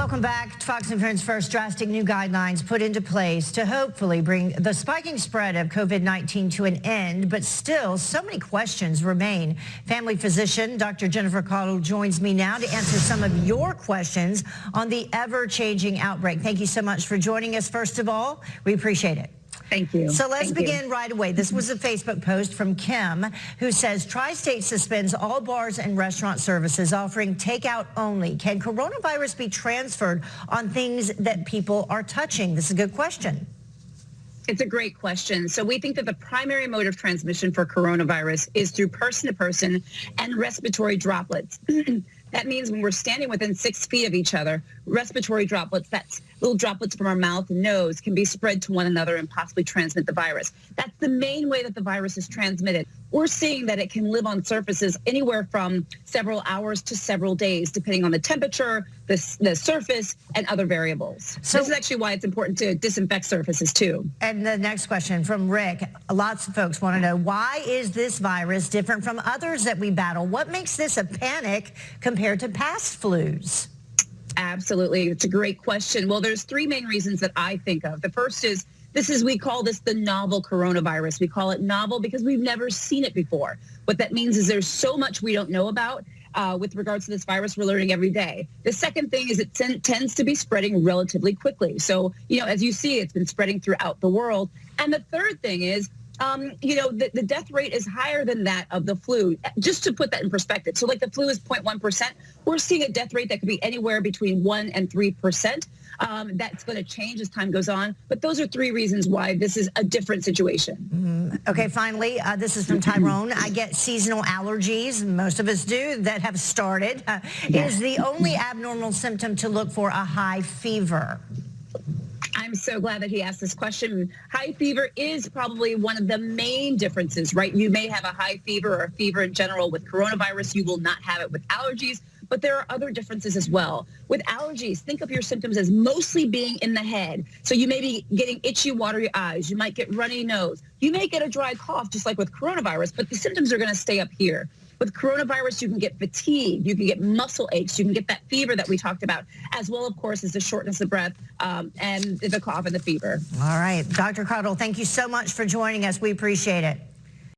Welcome back. Fox and Friends first drastic new guidelines put into place to hopefully bring the spiking spread of COVID-19 to an end, but still so many questions remain. Family physician Dr. Jennifer Caudle joins me now to answer some of your questions on the ever-changing outbreak. Thank you so much for joining us, first of all. We appreciate it. Thank you. So let's begin right away. This was a Facebook post from Kim, who says, Tri-State suspends all bars and restaurant services offering takeout only. Can coronavirus be transferred on things that people are touching? This is a good question. It's a great question. So we think that the primary mode of transmission for coronavirus is through person-to-person and respiratory droplets. That means when we're standing within 6 feet of each other, respiratory droplets, that's little droplets from our mouth and nose, can be spread to one another and possibly transmit the virus. That's the main way that the virus is transmitted. We're seeing that it can live on surfaces anywhere from several hours to several days, depending on the temperature, the surface, and other variables. So this is actually why it's important to disinfect surfaces too. And the next question from Rick. Lots of folks want to know, why is this virus different from others that we battle? What makes this a panic compared to past flus? Absolutely. It's a great question. Well, there's three main reasons that I think of. The first is, we call this the novel coronavirus. We call it novel because we've never seen it before. What that means is there's so much we don't know about with regards to this virus. We're learning every day. The second thing is it tends to be spreading relatively quickly. So, as you see, it's been spreading throughout the world. And the third thing is, the death rate is higher than that of the flu. Just to put that in perspective. So like the flu is 0.1%. We're seeing a death rate that could be anywhere between 1 and 3%. That's going to change as time goes on. But those are three reasons why this is a different situation. Okay, finally, this is from Tyrone. I get seasonal allergies. Most of us do that have started. Is the only abnormal symptom to look for a high fever? I'm so glad that he asked this question. High fever is probably one of the main differences, right? You may have a high fever or a fever in general with coronavirus. You will not have it with allergies, but there are other differences as well. With allergies, think of your symptoms as mostly being in the head. So you may be getting itchy, watery eyes. You might get runny nose. You may get a dry cough, just like with coronavirus, but the symptoms are going to stay up here. With coronavirus, you can get fatigue, you can get muscle aches, you can get that fever that we talked about, as well, of course, as the shortness of breath and the cough and the fever. All right. Dr. Caudle, thank you so much for joining us. We appreciate it.